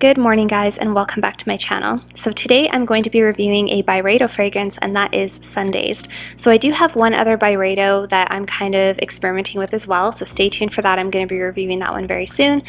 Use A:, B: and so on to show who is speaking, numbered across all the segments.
A: Good morning guys, and welcome back to my channel. So today I'm going to be reviewing a Byredo fragrance, and that is Sundazed. So I do have one other Byredo that I'm kind of experimenting with as well, so stay tuned for that. I'm going to be reviewing that one very soon.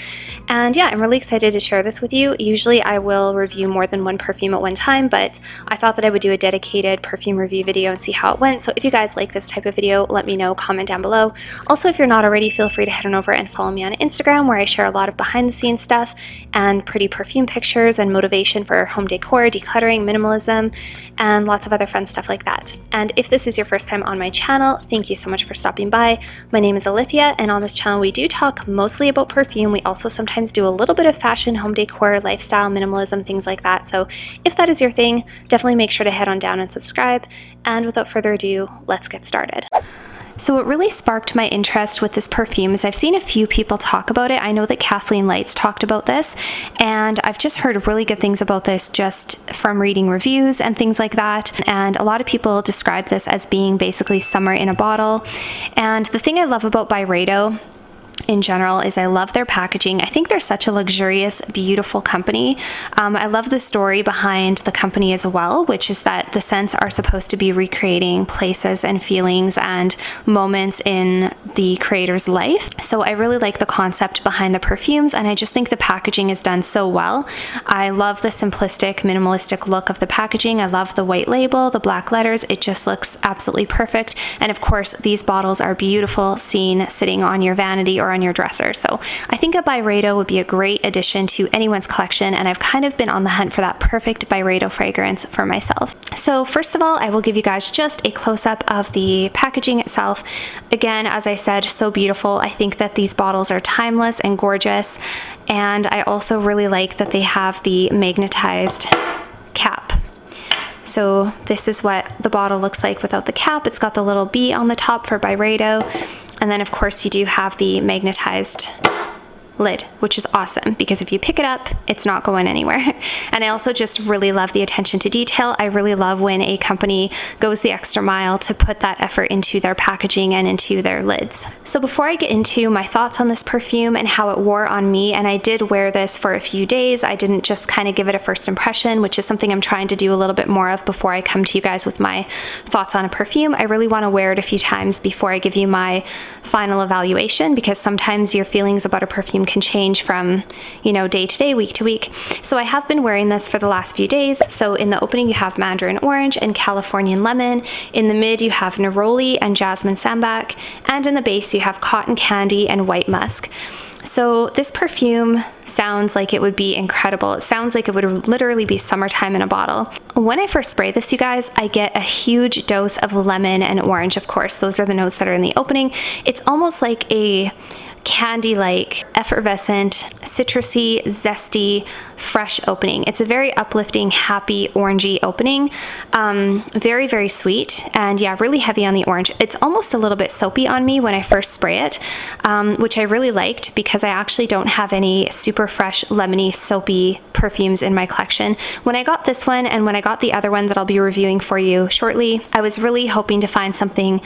A: And yeah, I'm really excited to share this with you. Usually I will review more than one perfume at one time, but I thought that I would do a dedicated perfume review video and see how it went. So if you guys like this type of video, let me know, comment down below. Also, if you're not already, feel free to head on over and follow me on Instagram, where I share a lot of behind the scenes stuff and pretty perfume pictures and motivation for home decor, decluttering, minimalism, and lots of other fun stuff like that. And if this is your first time on my channel, thank you so much for stopping by. My name is Alithia, and on this channel we do talk mostly about perfume. We also sometimes do a little bit of fashion, home decor, lifestyle, minimalism, things like that. So if that is your thing, definitely make sure to head on down and subscribe. And without further ado, let's get started. So what really sparked my interest with this perfume is I've seen a few people talk about it. I know that Kathleen Lights talked about this, and I've just heard really good things about this just from reading reviews and things like that. And a lot of people describe this as being basically summer in a bottle. And the thing I love about Byredo in general is I love their packaging. I think they're such a luxurious, beautiful company. I love the story behind the company as well, which is that the scents are supposed to be recreating places and feelings and moments in the creator's life. So I really like the concept behind the perfumes, and I just think the packaging is done so well. I love the simplistic, minimalistic look of the packaging. I love the white label, the black letters. It just looks absolutely perfect. And of course, these bottles are beautiful seen sitting on your vanity or on your dresser. So I think a Byredo would be a great addition to anyone's collection, and I've kind of been on the hunt for that perfect Byredo fragrance for myself. So first of all, I will give you guys just a close-up of the packaging itself. Again, as I said, so beautiful. I think that these bottles are timeless and gorgeous, and I also really like that they have the magnetized cap. So this is what the bottle looks like without the cap. It's got the little B on the top for Byredo. And then of course you do have the magnetized lid, which is awesome because if you pick it up, it's not going anywhere. And I also just really love the attention to detail. I really love when a company goes the extra mile to put that effort into their packaging and into their lids. So before I get into my thoughts on this perfume and how it wore on me, and I did wear this for a few days, I didn't just kind of give it a first impression, which is something I'm trying to do a little bit more of before I come to you guys with my thoughts on a perfume. I really want to wear it a few times before I give you my final evaluation, because sometimes your feelings about a perfume can change from, you know, day to day, week to week. So I have been wearing this for the last few days. So in the opening you have mandarin orange and Californian lemon. In the mid you have neroli and jasmine sambac, and in the base you have cotton candy and white musk. So this perfume sounds like it would be incredible. It sounds like it would literally be summertime in a bottle. When I first spray this, you guys, I get a huge dose of lemon and orange, of course. Those are the notes that are in the opening. It's almost like a candy-like, effervescent, citrusy, zesty, fresh opening. It's a very uplifting, happy, orangey opening. Very, very sweet, and yeah, really heavy on the orange. It's almost a little bit soapy on me when I first spray it, which I really liked because I actually don't have any super fresh, lemony, soapy perfumes in my collection. When I got this one and when I got the other one that I'll be reviewing for you shortly, I was really hoping to find something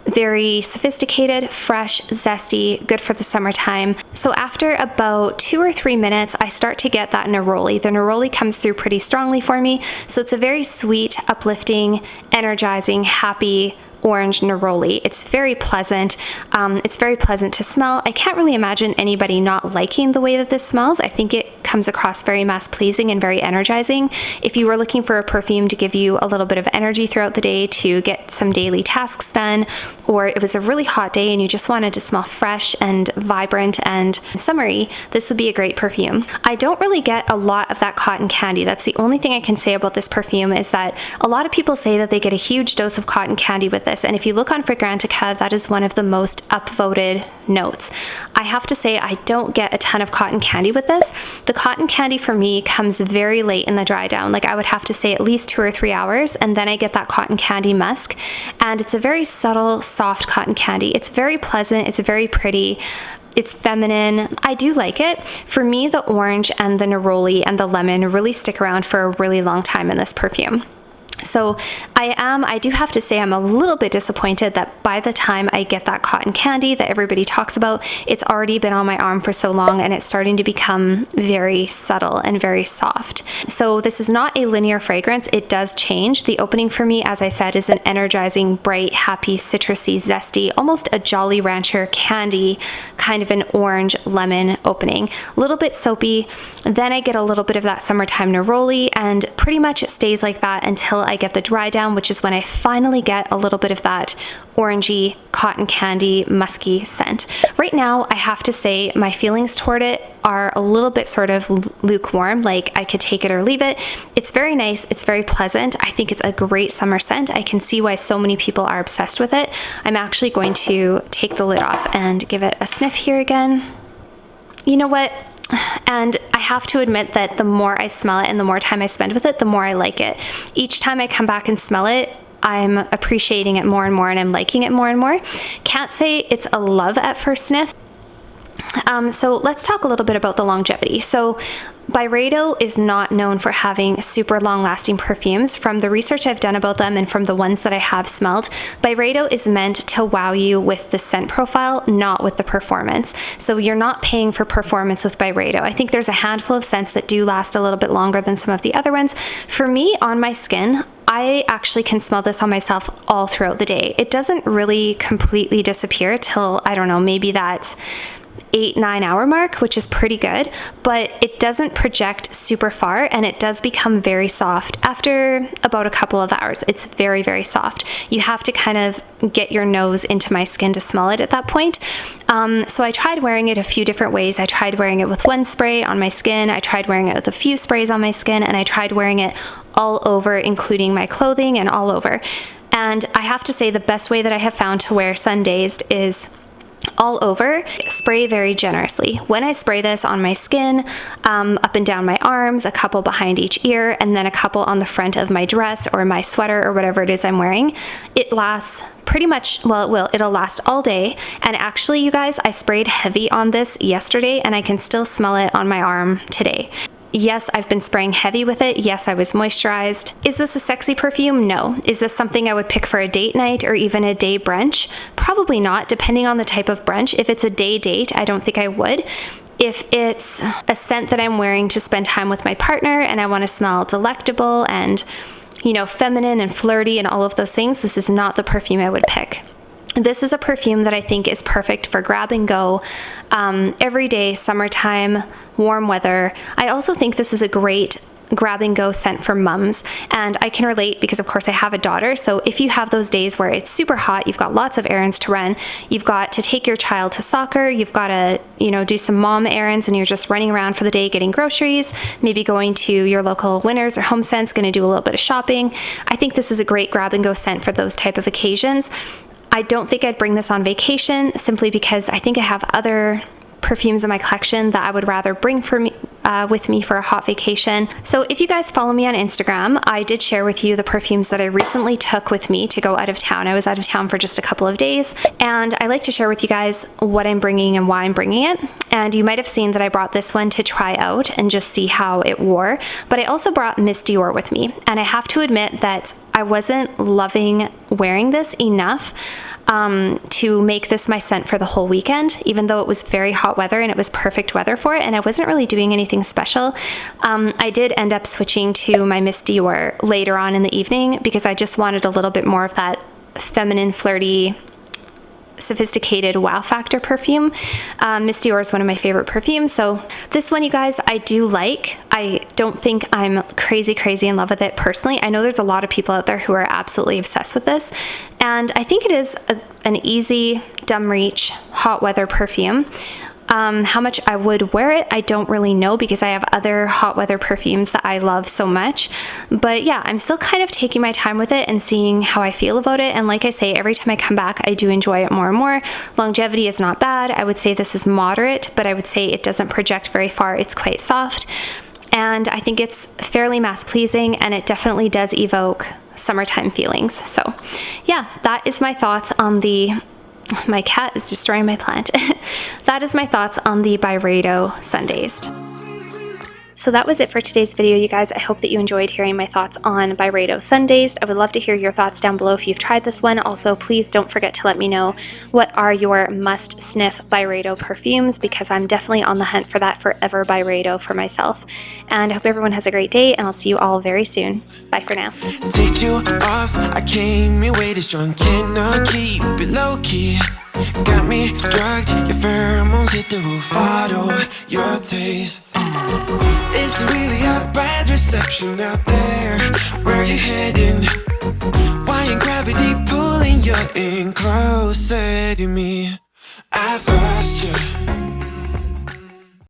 A: very sophisticated, fresh, zesty, good for the summertime. So after about 2 or 3 minutes, I start to get that neroli. The neroli comes through pretty strongly for me. So it's a very sweet, uplifting, energizing, happy orange neroli. It's very pleasant. It's very pleasant to smell. I can't really imagine anybody not liking the way that this smells. I think it comes across very mass pleasing and very energizing. If you were looking for a perfume to give you a little bit of energy throughout the day to get some daily tasks done, or it was a really hot day and you just wanted to smell fresh and vibrant and summery, this would be a great perfume. I don't really get a lot of that cotton candy. That's the only thing I can say about this perfume, is that a lot of people say that they get a huge dose of cotton candy with this. And if you look on Fragrantica, that is one of the most upvoted notes. I have to say I don't get a ton of cotton candy with this. The cotton candy for me comes very late in the dry down. Like I would have to say at least 2 or 3 hours, and then I get that cotton candy musk. And it's a very subtle, soft cotton candy. It's very pleasant. It's very pretty. It's feminine. I do like it. For me, the orange and the neroli and the lemon really stick around for a really long time in this perfume. So I do have to say I'm a little bit disappointed that by the time I get that cotton candy that everybody talks about, it's already been on my arm for so long and it's starting to become very subtle and very soft. So this is not a linear fragrance. It does change. The opening for me, as I said, is an energizing, bright, happy, citrusy, zesty, almost a Jolly Rancher candy, kind of an orange lemon opening. A little bit soapy. Then I get a little bit of that summertime neroli, and pretty much it stays like that until I get the dry down, which is when I finally get a little bit of that orangey, cotton candy, musky scent. Right now, I have to say my feelings toward it are a little bit sort of lukewarm, like I could take it or leave it. It's very nice, it's very pleasant. I think it's a great summer scent. I can see why so many people are obsessed with it. I'm actually going to take the lid off and give it a sniff here again. You know what? And I have to admit that the more I smell it and the more time I spend with it, the more I like it. Each time I come back and smell it, I'm appreciating it more and more, and I'm liking it more and more. Can't say it's a love at first sniff. So let's talk a little bit about the longevity. So Byredo is not known for having super long-lasting perfumes. From the research I've done about them and from the ones that I have smelled, Byredo is meant to wow you with the scent profile, not with the performance. So you're not paying for performance with Byredo. I think there's a handful of scents that do last a little bit longer than some of the other ones. For me, on my skin, I actually can smell this on myself all throughout the day. It doesn't really completely disappear till, I don't know, maybe that's 8-9 hour mark, which is pretty good, but it doesn't project super far, and it does become very soft after about a couple of hours. It's very, very soft. You have to kind of get your nose into my skin to smell it at that point. So I tried wearing it a few different ways. I tried wearing it with one spray on my skin, I tried wearing it with a few sprays on my skin, and I tried wearing it all over, including my clothing and all over. And I have to say the best way that I have found to wear Sundazed is all over. Spray very generously. When I spray this on my skin, up and down my arms, a couple behind each ear, and then a couple on the front of my dress or my sweater or whatever it is I'm wearing, it lasts pretty much, well, it'll last all day. And actually, you guys, I sprayed heavy on this yesterday and I can still smell it on my arm today. Yes, I've been spraying heavy with it. Yes, I was moisturized. Is this a sexy perfume? No. Is this something I would pick for a date night or even a day brunch? Probably not, depending on the type of brunch. If it's a day date, I don't think I would. If it's a scent that I'm wearing to spend time with my partner and I want to smell delectable and, you know, feminine and flirty and all of those things, this is not the perfume I would pick. This is a perfume that I think is perfect for grab and go, everyday, summertime, warm weather. I also think this is a great grab and go scent for mums, and I can relate because of course I have a daughter. So if you have those days where it's super hot, you've got lots of errands to run, you've got to take your child to soccer, you've got to, you know, do some mom errands, and you're just running around for the day getting groceries, maybe going to your local Winners or Home Sense, going to do a little bit of shopping. I think this is a great grab and go scent for those type of occasions. I don't think I'd bring this on vacation simply because I think I have other perfumes in my collection that I would rather bring with me for a hot vacation. So if you guys follow me on Instagram, I did share with you the perfumes that I recently took with me to go out of town. I was out of town for just a couple of days, and I like to share with you guys what I'm bringing and why I'm bringing it. And you might have seen that I brought this one to try out and just see how it wore, but I also brought Miss Dior with me, and I have to admit that I wasn't loving wearing this enough to make this my scent for the whole weekend, even though it was very hot weather and it was perfect weather for it, and I wasn't really doing anything special. I did end up switching to my Miss Dior later on in the evening because I just wanted a little bit more of that feminine, flirty, sophisticated wow factor perfume. Miss Dior is one of my favorite perfumes, so this one, you guys, I do like. I don't think I'm crazy in love with it personally. I know there's a lot of people out there who are absolutely obsessed with this, and I think it is an easy, dumb reach, hot weather perfume. How much I would wear it, I don't really know because I have other hot weather perfumes that I love so much. But yeah, I'm still kind of taking my time with it and seeing how I feel about it. And like I say, every time I come back, I do enjoy it more and more. Longevity is not bad. I would say this is moderate, but I would say it doesn't project very far. It's quite soft. And I think it's fairly mass pleasing, and it definitely does evoke summertime feelings. So yeah, that is my thoughts on my cat is destroying my plant. That is my thoughts on the Byredo Sundazed. So that was it for today's video, you guys. I hope that you enjoyed hearing my thoughts on Byredo Sundazed. I would love to hear your thoughts down below if you've tried this one. Also, please don't forget to let me know what are your must sniff Byredo perfumes, because I'm definitely on the hunt for that Forever Byredo for myself. And I hope everyone has a great day, and I'll see you all very soon. Bye for now.
B: Take you off, I came in way too strong, cannot keep it low key. Got me drugged, your pheromones hit the roof. Bottle your taste. It's really a bad reception out there. Where you heading? Why ain't gravity pulling you in closer to me? I've lost you.